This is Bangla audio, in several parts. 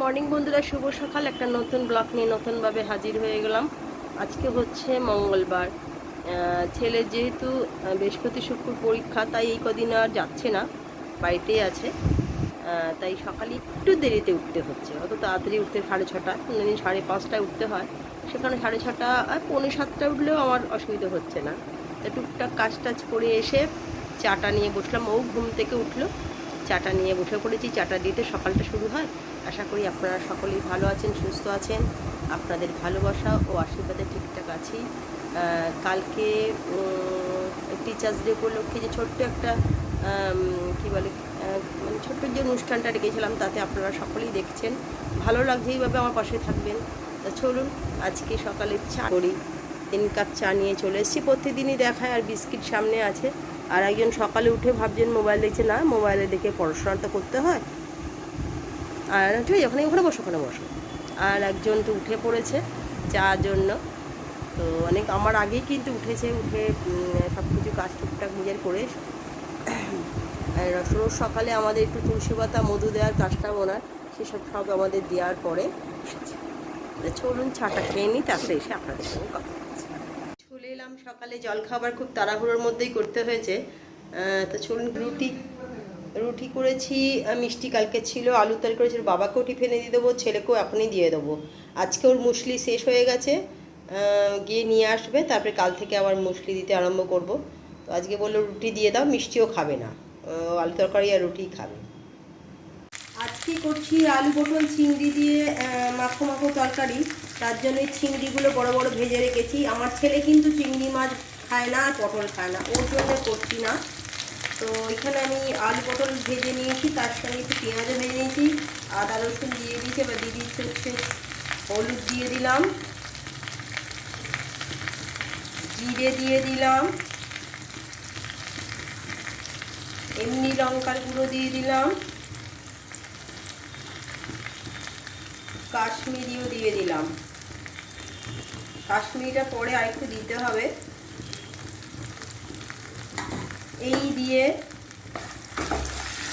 মর্নিং বন্ধুরা, শুভ সকাল। একটা নতুন ব্লগ নিয়ে নতুনভাবে হাজির হয়ে গেলাম। আজকে হচ্ছে মঙ্গলবার। ছেলের যেহেতু বৃহস্পতি শুক্র পরীক্ষা, তাই এই কদিন আর যাচ্ছে না, বাড়িতেই আছে। তাই সকালে একটু দেরিতে উঠতে হচ্ছে। অত তাড়াতাড়ি উঠতে 6:30, কোনোদিন 5:30টায় উঠতে হয়। সেখানে 6:30 আর 6:45 উঠলেও আমার অসুবিধা হচ্ছে না। তা টুকটাক কাজ টাজ করে এসে চাটা নিয়ে বসলাম। ও ঘুম থেকে উঠলো, চাটা নিয়ে বসে পড়েছি। চাটা দিতে সকালটা শুরু হয়। আশা করি আপনারা সকলেই ভালো আছেন, সুস্থ আছেন। আপনাদের ভালোবাসা ও আশীর্বাদে ঠিকঠাক আছি। কালকে টিচার্স ডে উপলক্ষে যে ছোট্ট একটা কী বলে মানে ছোট্ট যে অনুষ্ঠানটা রেখেছিলাম, তাতে আপনারা সকলেই দেখছেন। ভালো লাগছে, এইভাবে আমার পাশে থাকবেন। তা চলুন আজকে সকালে চা করি। 3 কাপ চা নিয়ে চলে এসেছি। প্রতিদিনই দেখায়, আর বিস্কিট সামনে আছে। আর একজন সকালে উঠে ভাবছেন মোবাইল দেখছে, না, মোবাইলে দেখে পড়াশোনা তো করতে হয়। আর ঠিক আছে, ওখানে বসো, ওখানে বসো। আর একজন তো উঠে পড়েছে চার জন্য। তো অনেক আমার আগেই কিন্তু উঠেছে, উঠে সব কিছু কাজ টুকটাক নিজের করে। রোজ সকালে আমাদের একটু তুলসী পাতা, মধু দেওয়ার কাজটা ওনার, সেসব সব আমাদের দেওয়ার পরে এসেছে। চলুন চাটা খেয়ে নিই, তারপরে এসে আপনাদের সঙ্গে কথা বলছি। চলে এলাম সকালে জলখাবার, খুব তাড়াহুড়োর মধ্যেই করতে হয়েছে। তো চলুন, রুটি করেছি, মিষ্টি কালকে ছিল, আলু তরকারি করেছিল। বাবাকেও টিফিনে দিয়ে দেবো, ছেলেকেও এখনই দিয়ে দেবো। আজকে ওর মুসলি শেষ হয়ে গেছে, গিয়ে নিয়ে আসবে। তারপরে কাল থেকে আবার মুসলি দিতে আরম্ভ করব। তো আজকে বললো রুটি দিয়ে দাও, মিষ্টিও খাবে না, আলু তরকারি আর রুটি খাবে। আজকে করছি আলু পটল চিংড়ি দিয়ে মাখো মাখো তরকারি। তার জন্য চিংড়িগুলো বড় বড় ভেজে রেখেছি। আমার ছেলে কিন্তু চিংড়ি মাছ খায় না, আর পটল খায় না, ওর জন্য করছি না। তো এখানে আমি আলু পটল ভেজে নিয়েছি, তার সঙ্গে একটু পেঁয়াজও ভেজে নিয়েছি, আদা রসুন দিয়ে দিয়েছি। এবার দিয়ে দিচ্ছি হচ্ছে হলুদ দিয়ে দিলাম, জিরে দিয়ে দিলাম, এমনি লঙ্কার গুঁড়ো দিয়ে দিলাম, কাশ্মীরিও দিয়ে দিলাম। কাশ্মীরিটা পরে আরেকটু দিতে হবে। এই দিয়ে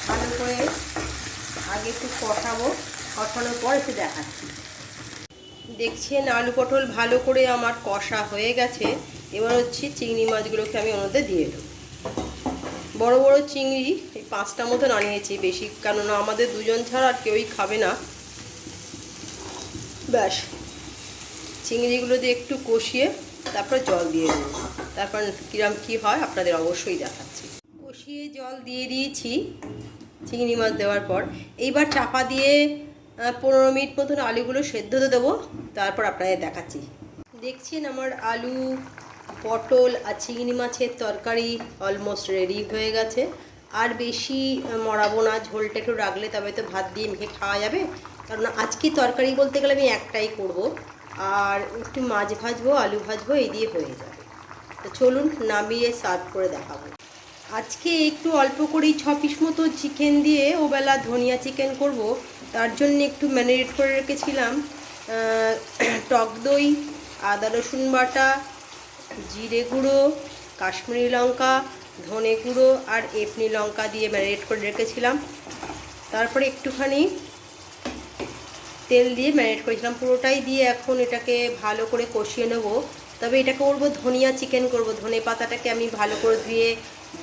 ভালো করে আগে একটু কষাবো, কষানোর পর একটু দেখাচ্ছি। দেখছেন আলু পটল ভালো করে আমার কষা হয়ে গেছে। এবার হচ্ছে চিংড়ি মাছগুলোকে আমি ওর মধ্যে দিয়ে দেবো। বড় বড় চিংড়ি এই 5টা মতন আনিয়েছি, বেশি, কেননা আমাদের দুজন ছাড়া আর কেউই খাবে না। ব্যাস, চিংড়িগুলো দিয়ে একটু কষিয়ে তারপর জল দিয়ে দেবো। তারপর কিরম কী হয় আপনাদের অবশ্যই দেখাচ্ছি। কষিয়ে জল দিয়ে দিয়েছি চিংড়ি মাছ দেওয়ার পর। এইবার চাপা দিয়ে 15 মিনিট মতন আলুগুলো সেদ্ধ হতে দেবো, তারপর আপনাদের দেখাচ্ছি। দেখছেন আমার আলু পটল আর চিংড়ি মাছের তরকারি অলমোস্ট রেডি হয়ে গেছে। আর বেশি মরাবো না, ঝোলটা একটু রাখলে তবে তো ভাত দিয়ে মেখে খাওয়া যাবে। কারণ আজকে তরকারি বলতে গেলে আমি একটাই করব, আর একটু মাছ ভাজবো, আলু ভাজবো, এই দিয়ে হয়ে যাবে। তো চলুন নামিয়ে সার্ভ করে দেখাবো। আজকে একটু অল্প করেই 6 পিস মতো চিকেন দিয়ে ওবেলা ধনিয়া চিকেন করব। তার জন্য একটু ম্যারিনেট করে রেখেছিলাম টক দই, আদা রসুন বাটা, জিরে গুঁড়ো, কাশ্মীরি লঙ্কা, ধনে গুঁড়ো আর এমনি লঙ্কা দিয়ে ম্যারিনেট করে রেখেছিলাম। তারপরে একটুখানি তেল দিয়ে ম্যারিনেট করেছিলাম, পুরোটাই দিয়ে এখন এটাকে ভালো করে কষিয়ে নেব। তবে এটা করব ধনিয়া চিকেন করব। ধনে পাতাটাকে আমি ভালো করে ধুয়ে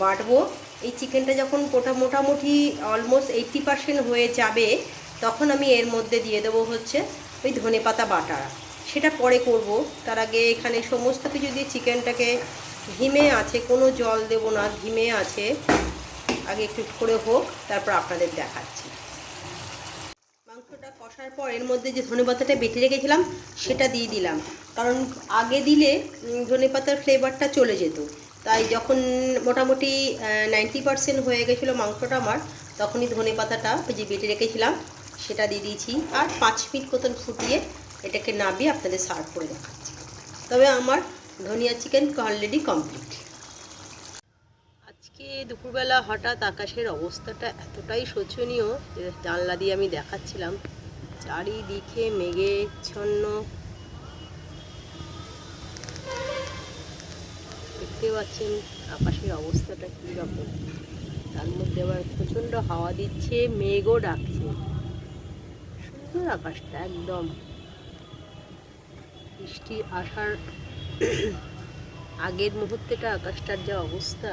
বাটবো। এই চিকেনটা যখন মোটামুটি অলমোস্ট 80% হয়ে যাবে, তখন আমি এর মধ্যে দিয়ে দেবো হচ্ছে ওই ধনে পাতা বাটা। সেটা পরে করব। তার আগে এখানে সমস্ত কিছু দিয়ে চিকেনটাকে, ঘিমে আছে, কোনো জল দেব না, ঘিমে আছে, আগে একটু করে হোক, তারপর আপনাদের দেখাচ্ছি। মাংসটা কষার পর এর মধ্যে যে ধনেপাতাটা বেটে রেখেছিলাম সেটা দিয়ে দিলাম। কারণ আগে দিলে ধনেপাতার ফ্লেভারটা চলে যেত। তাই যখন মোটামুটি 90% হয়ে গেছিলো মাংসটা আমার, তখনই ধনেপাতাটা যে বেটে রেখেছিলাম সেটা দিয়ে দিয়েছি। আর 5 মিনিট মতন ফুটিয়ে এটাকে নামিয়ে আপনাদের সার্ভ করে দেখাচ্ছি। তবে আমার ধনিয়া চিকেন অলরেডি কমপ্লিট। আজকে দুপুরবেলা হঠাৎ আকাশের অবস্থাটা এতটাই শোচনীয় যে জানলা দিয়ে আমি দেখাচ্ছিলাম, চারিদিকে মেঘাচ্ছন্ন। দেখতে পাচ্ছেন আকাশের অবস্থাটা কীরকম। তার মধ্যে আবার প্রচণ্ড হাওয়া দিচ্ছে, মেঘও ডাকছে। সুন্দর আকাশটা একদম, বৃষ্টি আসার আগের মুহূর্তেটা আকাশটার যা অবস্থা।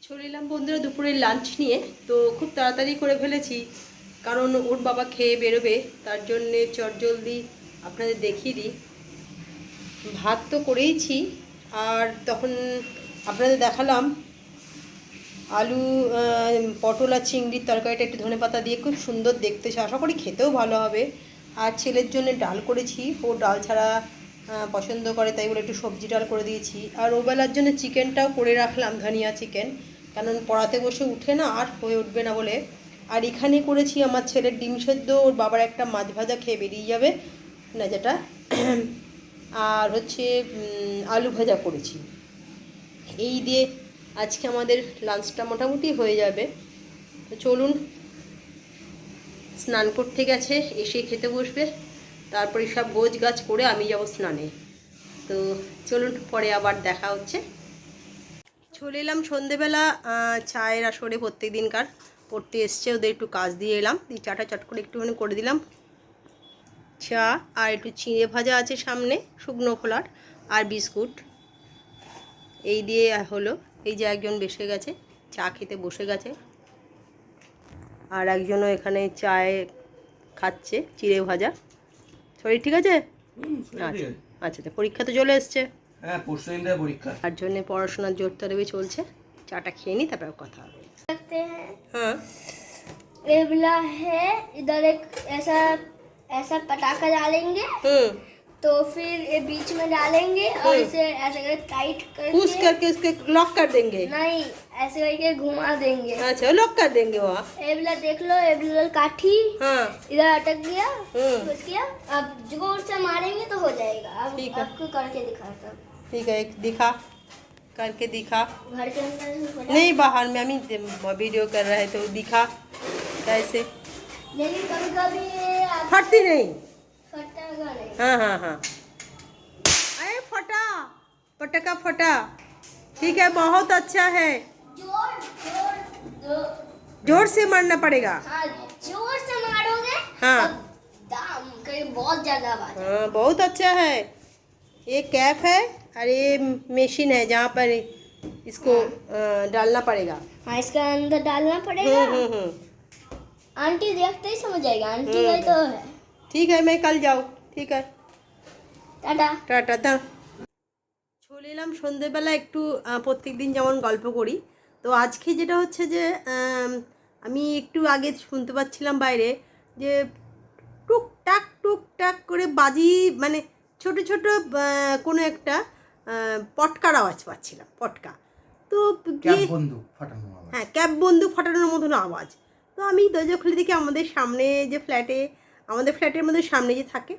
চলে এলাম বন্ধুরা দুপুরের লাঞ্চ নিয়ে। তো খুব তাড়াতাড়ি করে ফেলেছি, কারণ ওর বাবা খেয়ে বেরোবে, তার জন্যে চটজলদি আপনাদের দেখিয়ে দিই। ভাত তো করেইছি, আর তখন আপনাদের দেখালাম আলু পটল আর চিংড়ির তরকারিটা একটু ধনেপাতা দিয়ে খুব সুন্দর দেখতে, আশা করি খেতেও ভালো হবে। আর ছেলের জন্য ডাল করেছি, ও ডাল ছাড়া পছন্দ করে, তাই বলে একটু সবজি ডাল করে দিয়েছি। আর ওবেলার জন্য চিকেনটাও করে রাখলাম, ধনিয়া চিকেন, কারণ পড়াতে বসে উঠে না আর হয়ে উঠবে না বলে। আর এখানে করেছি আমার ছেলের ডিম সেদ্ধ, ওর বাবার একটা মাছ ভাজা খেয়ে বেরিয়ে যাবে না যেটা, আর হচ্ছে আলু ভাজা করেছি। এই দিয়ে আজকে আমাদের লাঞ্চটা মোটামুটি হয়ে যাবে। তো চলুন, স্নান করতে গেছে, এসে খেতে বসবে, তারপরে সব গোছ গাছ করে আমি যাব স্নানে। তো চলুন, পরে আবার দেখা হচ্ছে। চলে এলাম সন্ধেবেলা চায়ের আসরে, প্রত্যেক দিনকার পড়তে এসছে, ওদের একটু কাজ দিয়ে এলাম, দিয়ে চাটা চট করে একটুখানি করে দিলাম। চা আর একটু চিঁড়ে ভাজা আছে সামনে শুকনো খোলার, আর বিস্কুট, এই দিয়ে হলো। এই যে একজন বসে গেছে, চা খেতে বসে গেছে, আর একজনও এখানে চায়ে খাচ্ছে চিড়ে ভাজা। শরীর ঠিক আছে? আচ্ছা আচ্ছা, পরীক্ষা তো চলে এসছে। হ্যাঁ, পরশুদিন পরীক্ষা, তার জন্য পড়াশোনার জোর তরবে চলছে। চাটা খেয়ে নি, তারপর কথা হবে। हाँ ये वाला है, इधर एक ऐसा ऐसा पटाखा डालेंगे, तो फिर ये बीच में डालेंगे और इसे ऐसे करके टाइट पुश करके करके उसके लॉक कर देंगे। नहीं, ऐसे करके घुमा देंगे। अच्छा, लॉक कर देंगे वहाँ। ये वाला देख लो, ये वाला काठी हाँ इधर अटक गया, बस किया। अब जोर से मारेंगे तो हो जाएगा। अब ठीक है। आपको करके दिखाता हूँ। ठीक है, एक दिखा, करके दिखा। घर के अंदर हो जाएगा। नहीं, बाहर में हम वीडियो कर रहे हैं तो दिखा कैसे। लेकिन कभी कभी ये फटती नहीं। फटेगा नहीं। हाँ हाँ हाँ, अरे फटा, पटाखा फटा। ठीक है, बहुत अच्छा है। जोर जोर जोर से मारना पड़ेगा। हाँ, जोर से मारोगे हाँ। तब दाम कहीं बहुत ज्यादा आवाज। हाँ, बहुत अच्छा है। ये कैप है और ये मशीन है जहाँ पर इसको डालना पड़ेगा। हाँ, इसके अंदर डालना पड़ेगा। हम्म। आंटी देखते ही समझ जाएगा, आंटी वही तो है। ठीक है, मैं कल जाऊँ। ठीक है, टाटा। টাটা। তা চলে এলাম সন্ধেবেলা, একটু প্রত্যেক দিন যেমন গল্প করি, তো আজকে যেটা হচ্ছে যে আমি একটু আগে শুনতে পাচ্ছিলাম বাইরে যে টুকটাক করে বাজি, মানে ছোট ছোট কোনো একটা পটকার আওয়াজ পাচ্ছিলাম, পটকা। তো ক্যাপ বন্দুক ফাটানো আওয়াজ। হ্যাঁ, ক্যাপ বন্দুক ফাটানোর মতন আওয়াজ। তো আমি দরজা খুলে দেখি আমাদের সামনে যে ফ্ল্যাটে, আমাদের ফ্ল্যাটের মধ্যে সামনে যে থাকে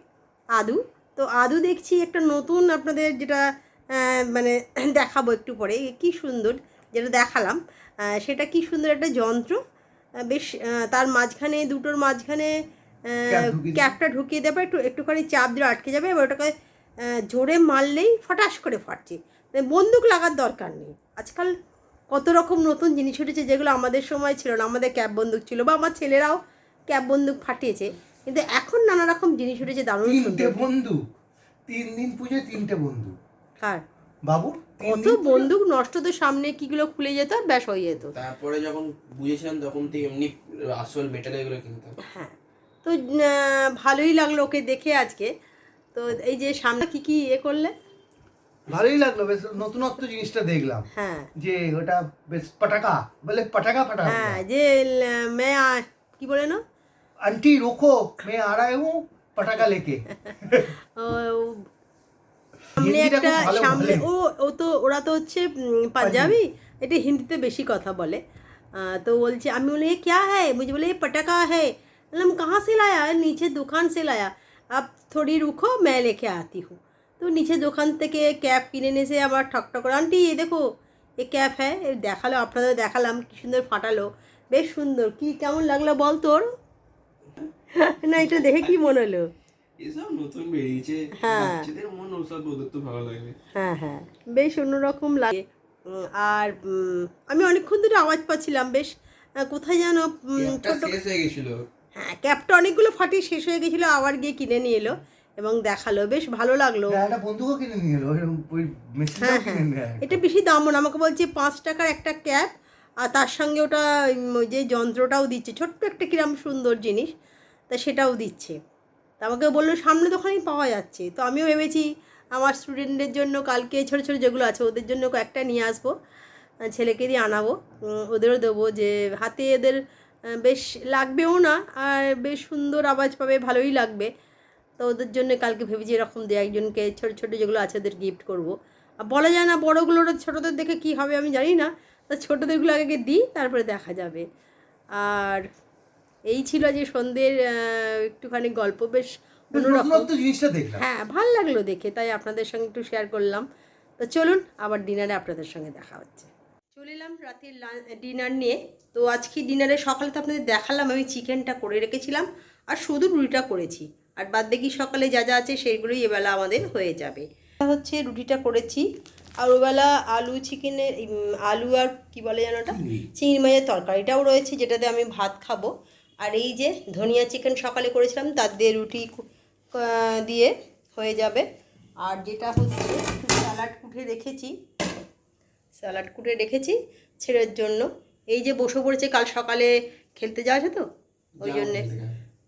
আদু, তো আদু দেখছি একটা নতুন, আপনাদের যেটা মানে দেখাবো একটু পরে, কি সুন্দর যেটা দেখালাম, সেটা কি সুন্দর একটা যন্ত্র, বেশ তার মাঝখানে, দুটোর মাঝখানে ক্যাপটা ঢুকিয়ে দেবে, একটুখানি চাপ দিয়ে আটকে যাবে, এবার ওটাকে জোরে মারলেই ফটাস করে ফাটছে, মানে বন্দুক লাগার দরকার নেই। আজকাল কত রকম নতুন জিনিস উঠেছে যেগুলো আমাদের সময় ছিল না। আমাদের ক্যাপ বন্দুক ছিল, বা আমার ছেলেরাও ক্যাপ বন্দুক ফাটিয়েছে, কিন্তু এখন নানা রকম জিনিস উঠেছে দারুণ সুন্দর। বন্দুক 3 দিন পুজোয় 3টে বন্দুক। হ্যাঁ বাবু, কত বন্দুক নষ্ট, তো সামনে কিগুলো খুলে যেত আর ব্যাস হয়ে যেত। তারপরে যখন বুঝেছিলাম তখন থেকে এমনি আসল মেটাল এগুলো কিনতাম। হ্যাঁ, তো ভালোই লাগলো ওকে দেখে আজকে। তো এই যে সামনে কি কি করলে, ভালোই লাগলো, বেশ নতুনত্ব জিনিসটা দেখলাম। হ্যাঁ যে ওটা বেশ পটাকা বলে, পটাকা ফাটানো। হ্যাঁ, যে কি বলে না, আন্টি রোকো, मैं आ रहा हूँ पटाखा लेके। সামনে একটা, সামনে ও তো, ওরা তো হচ্ছে পাঞ্জাবি, এটা হিন্দিতে বেশি কথা বলে। তো বলছে, আমি বলি ये क्या है, मुझे बोले ये पटाखा है। मतलब कहाँ से लाया, नीचे दुकान से लाया, अब थोड़ी रुको मैं लेके आती हूँ। তো নিচে দোকান থেকে ক্যাপ কিনে নিয়েছে, আবার ঠকঠক করে, আন্টি ये देखो ये ক্যাপ है, দেখালো, আপনাদের দেখালাম কি সুন্দর ফাটালো, বেশ সুন্দর। কি কেমন লাগলো বল তোর? না, এটা দেখে কি মনে হলো? এসব নতুন বেরিয়েছে, হ্যাঁ। বাচ্চাদের মন ওসব ওদের তো ভালো লাগবে। হ্যাঁ হ্যাঁ, বেশ অন্যরকম লাগে। আর আমি অনেকক্ষণ ধরে আওয়াজ পাচ্ছিলাম বেশ, কোথায় যেন একটা ছোট, শেষ হয়ে গেছিল। হ্যাঁ ক্যাপটা অনেকগুলো ফাটিয়ে শেষ হয়ে গেছিলো, আবার গিয়ে কিনে নিয়ে এলো এবং দেখালো, বেশ ভালো লাগলো। না, একটা বন্ধুও কিনে নিয়ে এলো ওই মেশিনটাও হ্যাঁ কিনে হ্যাঁ, নিয়ে এলো। এটা বেশি দামও না, আমাকে বলছে 5 টাকার একটা ক্যাপ, আর তার সঙ্গে ওটা ওই যে যন্ত্রটাও দিচ্ছে, ছোট্ট একটা কিরম সুন্দর জিনিস, তা সেটাও দিচ্ছে। তা আমাকে বললো সামনে দোকানেই পাওয়া যাচ্ছে। তো আমিও ভেবেছি আমার স্টুডেন্টদের জন্য কালকে ছোটো ছোটো যেগুলো আছে ওদের জন্য কয়েকটা নিয়ে আসবো, ছেলেকে দিয়ে আনাবো, ওদেরও দেবো, যে হাতে এদের বেশ লাগবেও না, আর বেশ সুন্দর আওয়াজ পাবে, ভালোই লাগবে। তো ওদের জন্য কালকে ভেবেছি এরকম দিয়ে একজনকে ছোটো ছোটো যেগুলো আছে ওদের গিফট করবো। আর বলা যায় না বড়োগুলোর ছোটোদের দেখে কী হবে আমি জানি না, তো ছোটোদেরগুলো আগে দিই, তারপরে দেখা যাবে। আর এই ছিল যে সন্ধ্যের একটুখানি গল্প, বেশ অন্যরকম। নতুনত্ব জিনিসটা দেখলাম। হ্যাঁ, ভাল লাগলো দেখে, তাই আপনাদের সঙ্গে একটু শেয়ার করলাম। তো চলুন আবার ডিনারে আপনাদের সঙ্গে দেখা হচ্ছে। চলে এলাম রাতের ডিনার নিয়ে। তো আজকে ডিনারে সকালে তো আপনাদের দেখালাম আমি চিকেনটা করে রেখেছিলাম, আর শুধু রুটিটা করেছি, আর বাদ বাকি সকালে যা যা আছে সেগুলোই এবেলা আমাদের হয়ে যাবে। হচ্ছে রুটিটা করেছি, আর ওবেলা আলু চিকেনের আলু আর কি বলে যেন ওটা, চিংড়ি মাছের তরকারিটাও রয়েছে, যেটাতে আমি ভাত খাবো। আর এই যে ধনিয়া চিকেন সকালে করেছিলাম, তার দিয়ে রুটি দিয়ে হয়ে যাবে। আর যেটা হচ্ছে একটু স্যালাড কুটে রেখেছি ছেলের জন্য। এই যে বসে পড়েছে, কাল সকালে খেলতে যাওয়া আছে তো ওই জন্যে,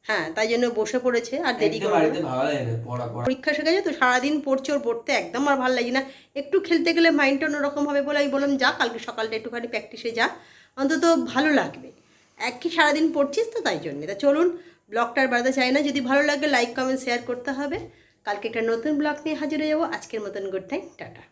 হ্যাঁ তাই জন্য বসে পড়েছে। আর দেরি করে বাড়িতে ভালো লাগে না, পড়া পরীক্ষা শেখা যায় তো, সারাদিন পড়ছে, ওর পড়তে একদম আর ভালো লাগে না। একটু খেলতে গেলে মাইন্ডটা অন্যরকম হবে বলে আমি বললাম যা কালকে সকালটা একটুখানি প্র্যাকটিসে যা, অন্তত ভালো লাগবে। একই সারাদিন পড়ছিস তো, তাই জন্যে। তা চলুন, ব্লগটার বাড়াতে চাই না, যদি ভালো লাগে লাইক কমেন্ট শেয়ার করতে হবে। কালকে একটা নতুন ব্লগ নিয়ে হাজির হয়ে যাবো। আজকের মতন গুড নাইট, টাটা।